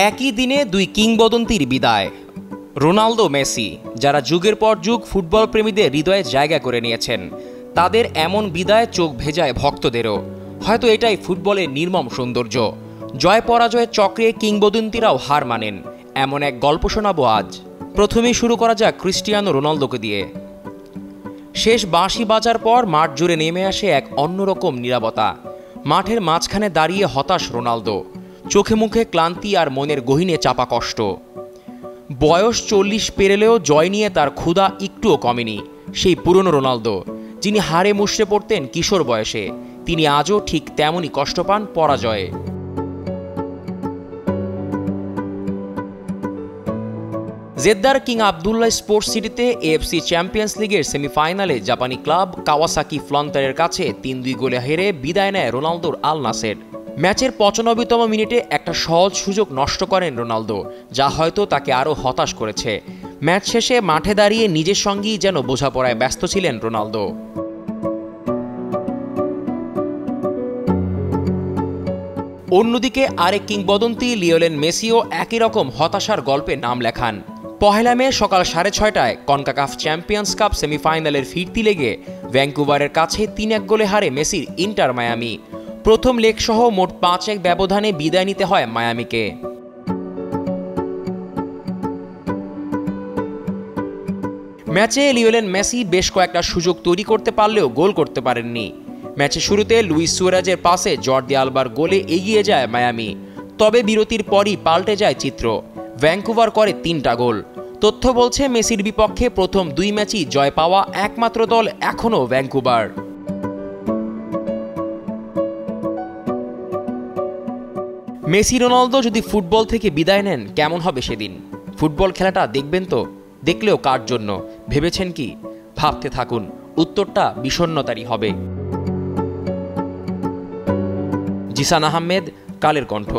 একই দিনে দুই কিংবদন্তির বিদায়। রোনালদো, মেসি, যারা যুগের পর যুগ ফুটবল প্রেমীদের হৃদয়ে জায়গা করে নিয়েছেন, তাদের এমন বিদায় চোখ ভেজায় ভক্তদেরও। হয়তো এটাই ফুটবলের নির্মম সৌন্দর্য। জয় পরাজয়ের চক্রে কিংবদন্তিরাও হার মানেন, এমন এক গল্প শোনাবো আজ। প্রথমেই শুরু করা যাক ক্রিস্টিয়ানো রোনালদোকে দিয়ে। শেষ বাঁশি বাজার পর মাঠ জুড়ে নেমে আসে এক অন্যরকম নীরবতা। মাঠের মাঝখানে দাঁড়িয়ে হতাশ রোনালদো, চোখে মুখে ক্লান্তি আর মনের গহীনে চাপা কষ্ট। বয়স 40 পেরেলেও জয় নিয়ে তার ক্ষুধা একটুও কমেনি। সেই পুরনো রোনালদো, যিনি হারে মুষড়ে পড়তেন কিশোর বয়সে, তিনি আজও ঠিক তেমনই কষ্ট পান পরাজয়ে। জেদ্দার কিং আবদুল্লাহ স্পোর্টস সিটিতে এএফসি চ্যাম্পিয়ন্স লিগের সেমিফাইনালে জাপানি ক্লাব কাওয়াসাকি ফ্রন্টারের কাছে 3-2 গোলে হেরে বিদায় নেয় রোনালদোর আল নাসের। ম্যাচের 95তম মিনিটে একটা সহজ সুযোগ নষ্ট করেন রোনালদো, যা হয়তো তাকে আরও হতাশ করেছে। ম্যাচ শেষে মাঠে দাঁড়িয়ে নিজের সঙ্গেই যেন বোঝাপড়ায় ব্যস্ত ছিলেন রোনালদো। অন্যদিকে আরেক কিংবদন্তি লিওনেল মেসিও একই রকম হতাশার গল্পে নাম লেখান। পহেলা মে সকাল 6:30টায় কনকাকাফ চ্যাম্পিয়ন্স কাপ সেমিফাইনালের ফিরতি লেগে ভ্যাঙ্কুভারের কাছে 3-1 গোলে হারে মেসির ইন্টার মায়ামি। প্রথম লেগ সহ মোট 5-1 ব্যবধানে বিদায় নিতে হয় মায়ামিকে। ম্যাচে লিওনেল মেসি বেশ কয়েকটা সুযোগ তৈরি করতে পারলেও গোল করতে পারেননি। ম্যাচের শুরুতে লুইস সুয়ারেজের পাসে জর্দি আলবার গোলে এগিয়ে যায় মায়ামি। তবে বিরতির পরই পাল্টে যায় চিত্র। ভ্যাঙ্কুভার করে 3টা গোল। তথ্য বলছে মেসির বিপক্ষে প্রথম 2 ম্যাচই জয় পাওয়া একমাত্র দল এখনও ভ্যাঙ্কুভার। মেসি রোনালদো যদি ফুটবল থেকে বিদায় নেন, কেমন হবে সেদিন? ফুটবল খেলাটা দেখবেন তো? দেখলেও কার জন্য ভেবেছেন কি? ভাবতে থাকুন, উত্তরটা বিষণ্ণতারই হবে। জিসান আহমেদ, কালের কণ্ঠ।